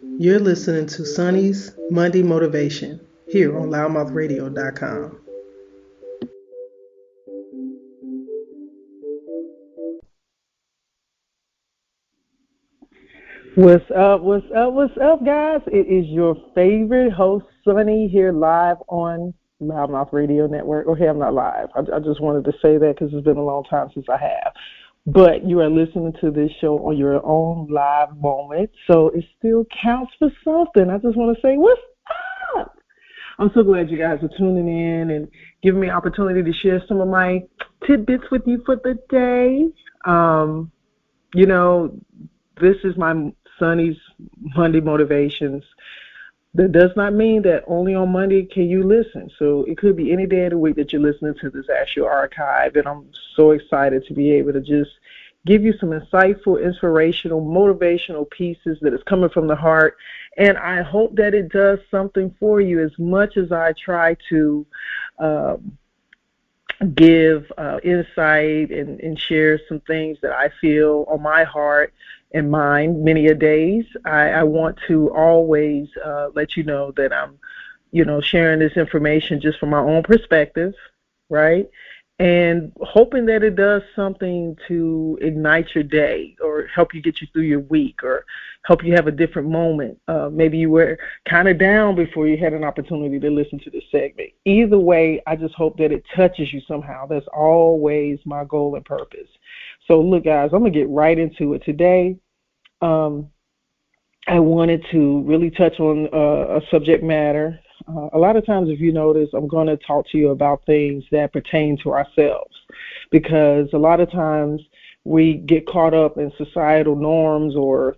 You're listening to Sonny's Monday Motivation here on loudmouthradio.com. What's up? What's up? What's up, guys? It is your favorite host, Sonny, here live on Loudmouth Radio Network. Okay, I'm not live. I just wanted to say that because it's been a long time since I have. But you are listening to this show on your own live moment, so it still counts for something. I just want to say, what's up? I'm so glad you guys are tuning in and giving me an opportunity to share some of my tidbits with you for the day. You know, this is my Sonny's Monday Motivations. That does not mean that only on Monday can you listen. So it could be any day of the week that you're listening to this as your archive. And I'm so excited to be able to just give you some insightful, inspirational, motivational pieces that is coming from the heart. And I hope that it does something for you as much as I try to give insight and share some things that I feel on my heart and mind many a days. I want to always let you know that I'm, sharing this information just from my own perspective, right? And hoping that it does something to ignite your day or help you get you through your week or help you have a different moment. Maybe you were kind of down before you had an opportunity to listen to this segment. Either way, I just hope that it touches you somehow. That's always my goal and purpose. So look, guys, I'm going to get right into it. Today, I wanted to really touch on a subject matter. A lot of times, if you notice, I'm going to talk to you about things that pertain to ourselves because a lot of times we get caught up in societal norms or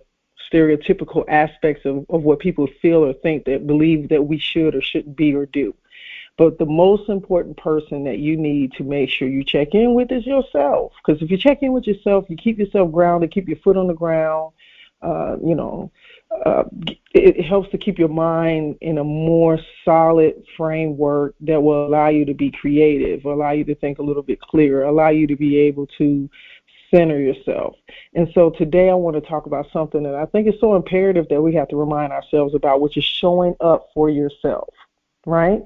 stereotypical aspects of what people feel or think that believe that we should or shouldn't be or do. But the most important person that you need to make sure you check in with is yourself. Because if you check in with yourself, you keep yourself grounded, keep your foot on the ground, uh, you know, it helps to keep your mind in a more solid framework that will allow you to be creative, allow you to think a little bit clearer, allow you to be able to center yourself. And so today I want to talk about something that I think is so imperative that we have to remind ourselves about, which is showing up for yourself, right?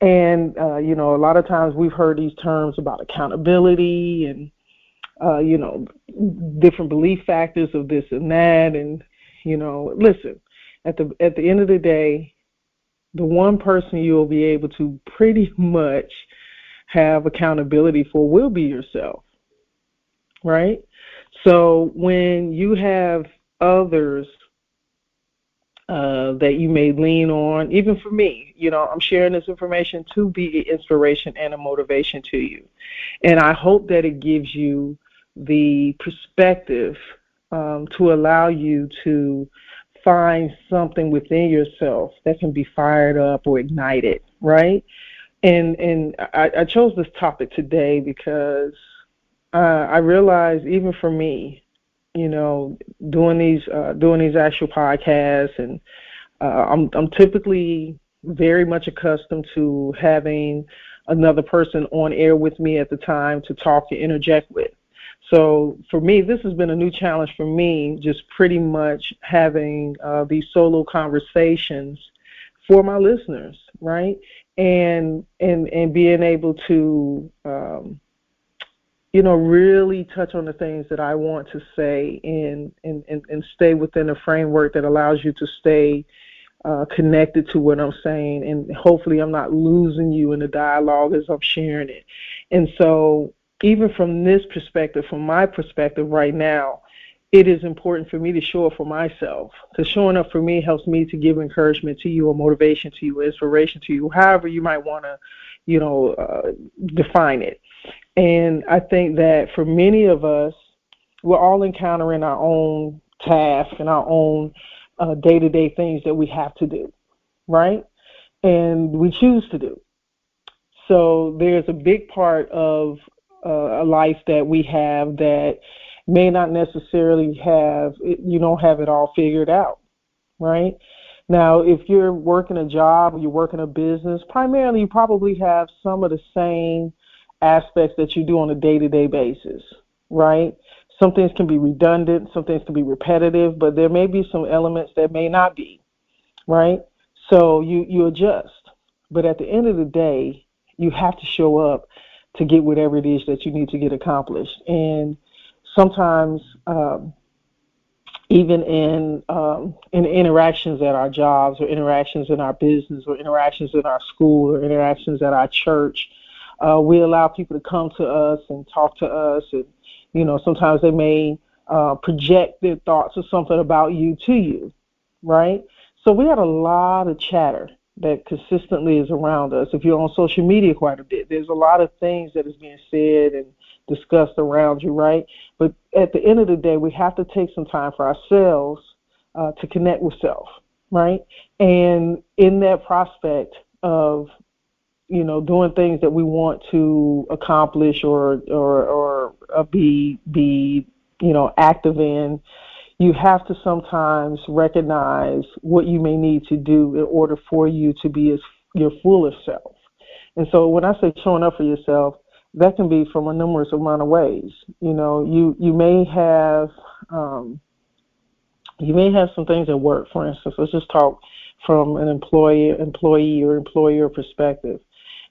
And, a lot of times we've heard these terms about accountability and, different belief factors of this and that. And, listen, at the end of the day, the one person you'll be able to pretty much have accountability for will be yourself, right? So when you have others that you may lean on, even for me, I'm sharing this information to be an inspiration and a motivation to you. And I hope that it gives you the perspective to allow you to find something within yourself that can be fired up or ignited, right? And I chose this topic today because I realized even for me, doing these actual podcasts, and I'm typically very much accustomed to having another person on air with me at the time to talk and interject with. So for me, this has been a new challenge for me, just pretty much having these solo conversations for my listeners, right? And being able to really touch on the things that I want to say and stay within a framework that allows you to stay connected to what I'm saying. And hopefully I'm not losing you in the dialogue as I'm sharing it. And so even from this perspective, from my perspective right now, it is important for me to show up for myself. Because showing up for me helps me to give encouragement to you or motivation to you, inspiration to you, however you might want to, define it. And I think that for many of us, we're all encountering our own tasks and our own day-to-day things that we have to do, right? And we choose to do. So there's a big part of a life that we have that may not necessarily you don't have it all figured out, right? Now, if you're working a job or you're working a business, primarily you probably have some of the same aspects that you do on a day-to-day basis, right? Some things can be redundant, some things can be repetitive, but there may be some elements that may not be, right? So you adjust. But at the end of the day, you have to show up to get whatever it is that you need to get accomplished. And sometimes, even in interactions at our jobs, or interactions in our business, or interactions in our school, or interactions at our church, we allow people to come to us and talk to us, and sometimes they may project their thoughts or something about you to you, right? So we had a lot of chatter that consistently is around us. If you're on social media quite a bit, there's a lot of things that is being said and discussed around you, right? But at the end of the day, we have to take some time for ourselves to connect with self, right? And in that prospect of doing things that we want to accomplish or be active in, you have to sometimes recognize what you may need to do in order for you to be your fullest self. And so when I say showing up for yourself, that can be from a numerous amount of ways. You may have some things at work, for instance. Let's just talk from an employee or employer perspective.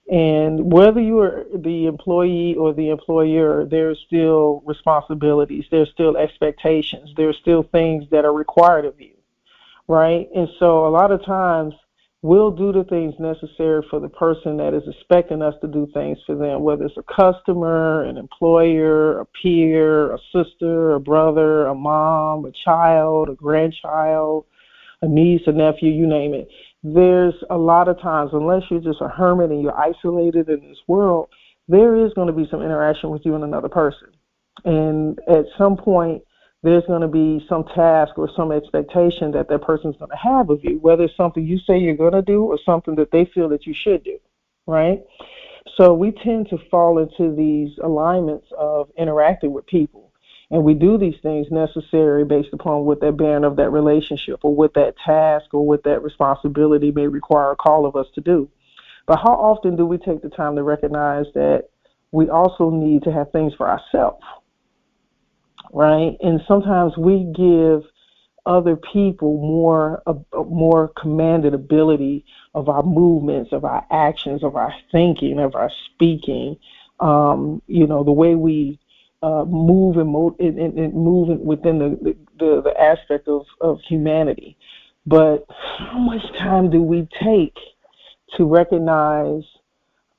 And whether you are the employee or the employer, there's still responsibilities, there's still expectations, there's still things that are required of you, right? And so a lot of times we'll do the things necessary for the person that is expecting us to do things for them, whether it's a customer, an employer, a peer, a sister, a brother, a mom, a child, a grandchild, a niece, a nephew, you name it. There's a lot of times, unless you're just a hermit and you're isolated in this world, there is going to be some interaction with you and another person. And at some point, there's going to be some task or some expectation that person's going to have of you, whether it's something you say you're going to do or something that they feel that you should do, right? So we tend to fall into these alignments of interacting with people. And we do these things necessary based upon what that bearing of that relationship or what that task or what that responsibility may require a call of us to do. But how often do we take the time to recognize that we also need to have things for ourselves, right? And sometimes we give other people more commanded ability of our movements, of our actions, of our thinking, of our speaking, the way we move and move within the aspect of humanity. But how much time do we take to recognize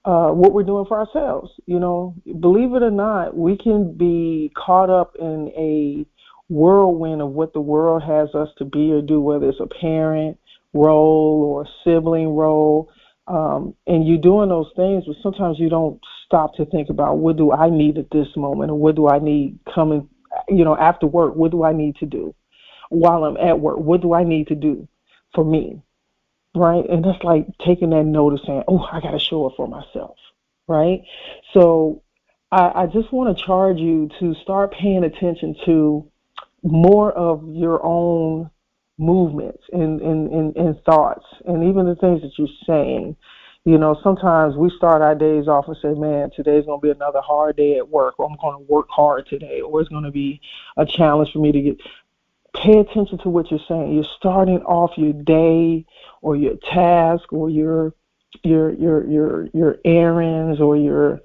what we're doing for ourselves? Believe it or not, we can be caught up in a whirlwind of what the world has us to be or do, whether it's a parent role or a sibling role. And you're doing those things, but sometimes you don't stop to think about, what do I need at this moment, or what do I need coming, after work? What do I need to do while I'm at work? What do I need to do for me, right? And that's like taking that notice, saying, oh, I got to show up for myself, right? So I just want to charge you to start paying attention to more of your own movements and thoughts, and even the things that you're saying. Sometimes we start our days off and say, man, today's going to be another hard day at work, or I'm going to work hard today, or it's going to be a challenge for me to get. Pay attention to what you're saying. You're starting off your day or your task or your errands or your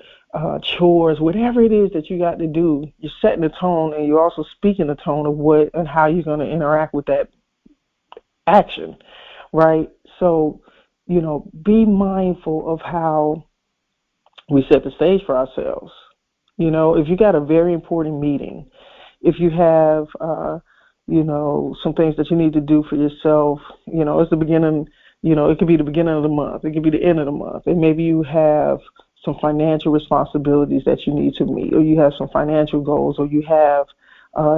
chores, whatever it is that you got to do. You're setting the tone, and you're also speaking the tone of what and how you're going to interact with that action, right? So, be mindful of how we set the stage for ourselves. If you got a very important meeting, if you have, some things that you need to do for yourself, it's the beginning, it could be the beginning of the month, it could be the end of the month, and maybe you have some financial responsibilities that you need to meet, or you have some financial goals, or you have,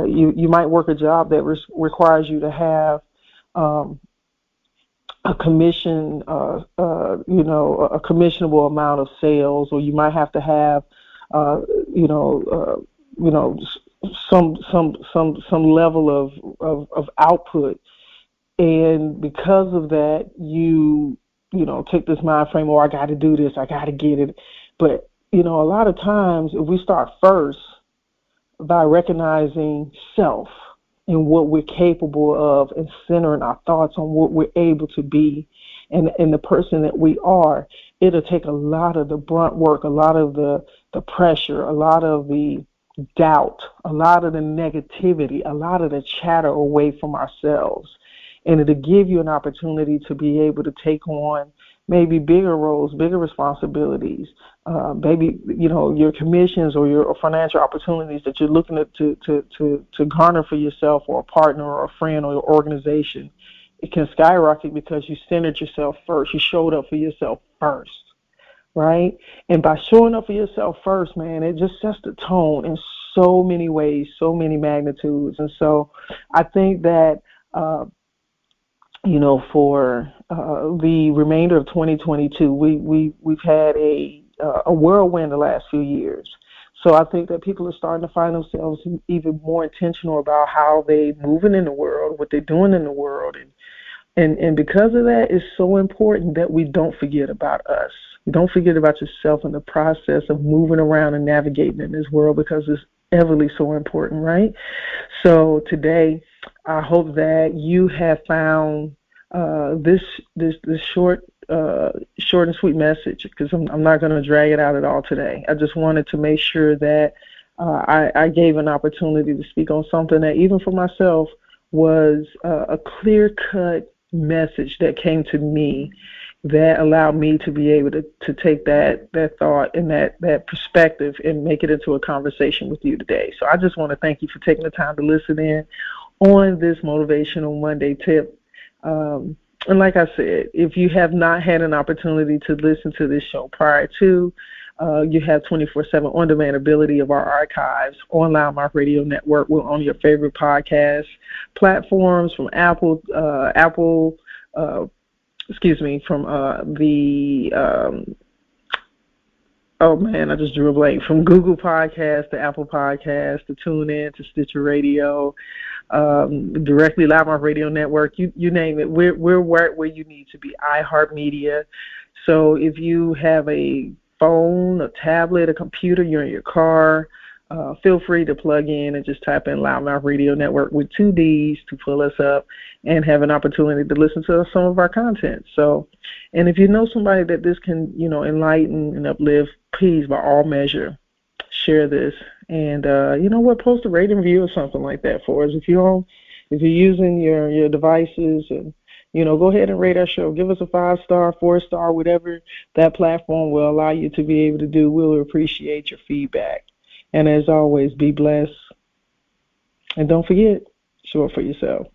you might work a job that requires you to have a commission, a commissionable amount of sales, or you might have to have, some level of output, and because of that, you take this mind frame, I got to do this, I got to get it. But a lot of times, if we start first, by recognizing self and what we're capable of and centering our thoughts on what we're able to be and the person that we are, it'll take a lot of the brunt work, a lot of the pressure, a lot of the doubt, a lot of the negativity, a lot of the chatter away from ourselves. And it'll give you an opportunity to be able to take on maybe bigger roles, bigger responsibilities, maybe, your commissions or your financial opportunities that you're looking to garner for yourself or a partner or a friend or your organization. It can skyrocket because you centered yourself first. You showed up for yourself first, right? And by showing up for yourself first, man, it just sets the tone in so many ways, so many magnitudes. And so I think that, for the remainder of 2022, we've had a whirlwind the last few years. So I think that people are starting to find themselves even more intentional about how they're moving in the world, what they're doing in the world, and because of that, it's so important that we don't forget about us. Don't forget about yourself in the process of moving around and navigating in this world, because it's everly so important, right? So today, I hope that you have found this short and sweet message, because I'm not going to drag it out at all today. I just wanted to make sure that I gave an opportunity to speak on something that even for myself was a clear-cut message that came to me that allowed me to be able to take that thought and that perspective and make it into a conversation with you today. So I just want to thank you for taking the time to listen in on this Motivational Monday tip. And like I said, if you have not had an opportunity to listen to this show prior to, you have 24/7 on-demand ability of our archives on Loudmouth Radio Network. We're on your favorite podcast platforms from I just drew a blank. From Google Podcasts to Apple Podcasts to TuneIn to Stitcher Radio, directly Loudmouth Radio Network, you name it. We're where you need to be. iHeartMedia. So if you have a phone, a tablet, a computer, you're in your car, feel free to plug in and just type in Loudmouth Radio Network with 2 Ds to pull us up and have an opportunity to listen to some of our content. So, and if you know somebody that this can, enlighten and uplift, please, by all measure, share this. And, post a rating review or something like that for us. If you're using your devices, and, go ahead and rate our show. Give us a 5-star, 4-star, whatever that platform will allow you to be able to do. We'll appreciate your feedback. And as always, be blessed. And don't forget, show up for yourself.